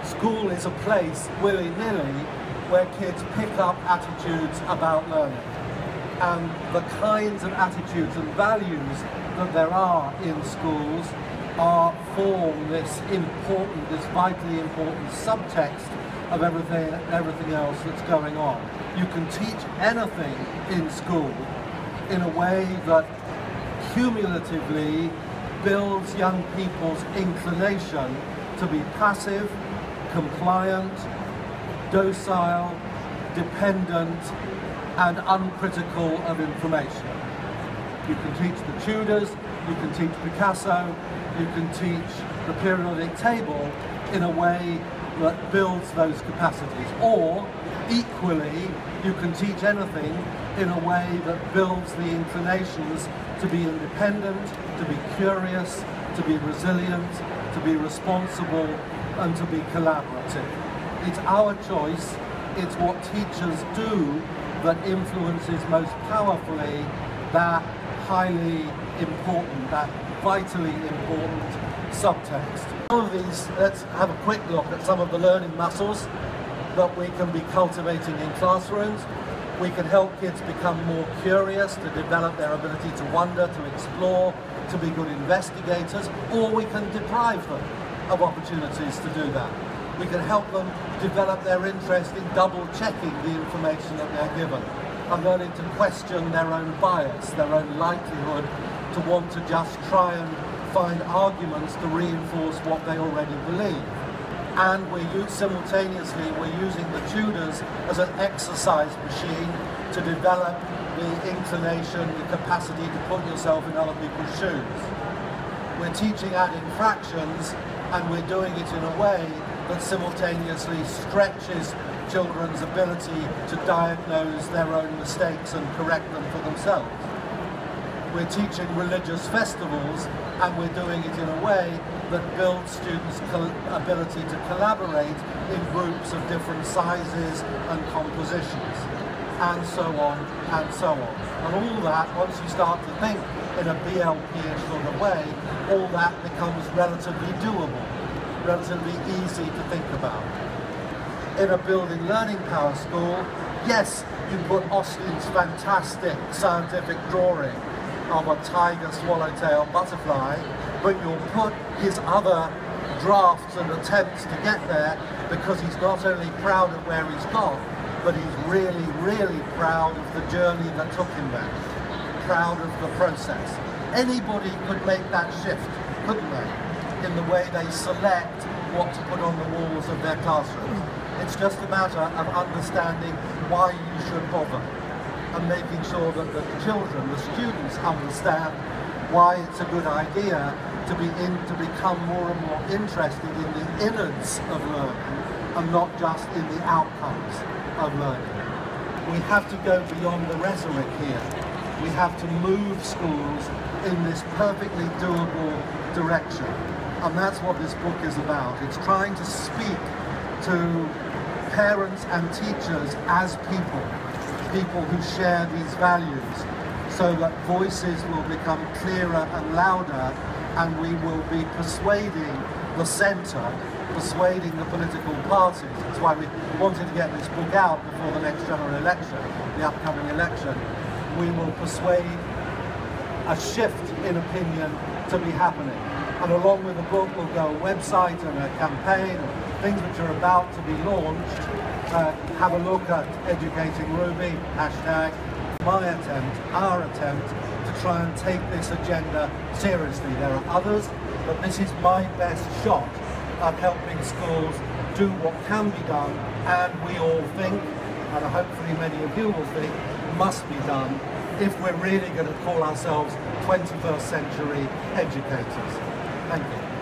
school is a place, willy-nilly, where kids pick up attitudes about learning. And the kinds of attitudes and values that there are in schools form this vitally important subtext of everything else that's going on. You can teach anything in school in a way that cumulatively builds young people's inclination to be passive, compliant, docile, dependent, and uncritical of information. You can teach the Tudors, you can teach Picasso, you can teach the periodic table in a way that builds those capacities. Or, equally, you can teach anything in a way that builds the inclinations to be independent, to be curious, to be resilient, to be responsible, and to be collaborative. It's our choice, it's what teachers do that influences most powerfully that highly important, that vitally important subtext. Some of these, let's have a quick look at some of the learning muscles that we can be cultivating in classrooms. We can help kids become more curious, to develop their ability to wonder, to explore, to be good investigators, or we can deprive them of opportunities to do that. We can help them develop their interest in double-checking the information that they're given and learning to question their own bias, their own likelihood to want to just try and find arguments to reinforce what they already believe. And simultaneously, we're using the Tudors as an exercise machine to develop the inclination, the capacity to put yourself in other people's shoes. We're teaching adding fractions, and we're doing it in a way that simultaneously stretches children's ability to diagnose their own mistakes and correct them for themselves. We're teaching religious festivals, and we're doing it in a way that builds students' ability to collaborate in groups of different sizes and compositions, and so on and so on. And all that, once you start to think in a BLP-ish sort of way, all that becomes relatively doable, relatively easy to think about. In a building learning power school, yes, you put Austin's fantastic scientific drawing of a tiger, swallowtail, butterfly, but you'll put his other drafts and attempts to get there because he's not only proud of where he's got, but he's really, really proud of the journey that took him there, proud of the process. Anybody could make that shift, couldn't they, in the way they select what to put on the walls of their classrooms. It's just a matter of understanding why you should bother and making sure that the children, the students, understand why it's a good idea to become more and more interested in the innards of learning and not just in the outcomes of learning. We have to go beyond the rhetoric here. We have to move schools in this perfectly doable direction. And that's what this book is about. It's trying to speak to parents and teachers as people who share these values, so that voices will become clearer and louder, and we will be persuading the centre, persuading the political parties. That's why we wanted to get this book out before the next general election, the upcoming election. We will persuade a shift in opinion to be happening. And along with the book will go a website and a campaign, things which are about to be launched. Have a look at Educating Ruby, hashtag, my attempt, our attempt to try and take this agenda seriously. There are others, but this is my best shot at helping schools do what can be done, and we all think, and hopefully many of you will think, must be done if we're really going to call ourselves 21st century educators. Thank you.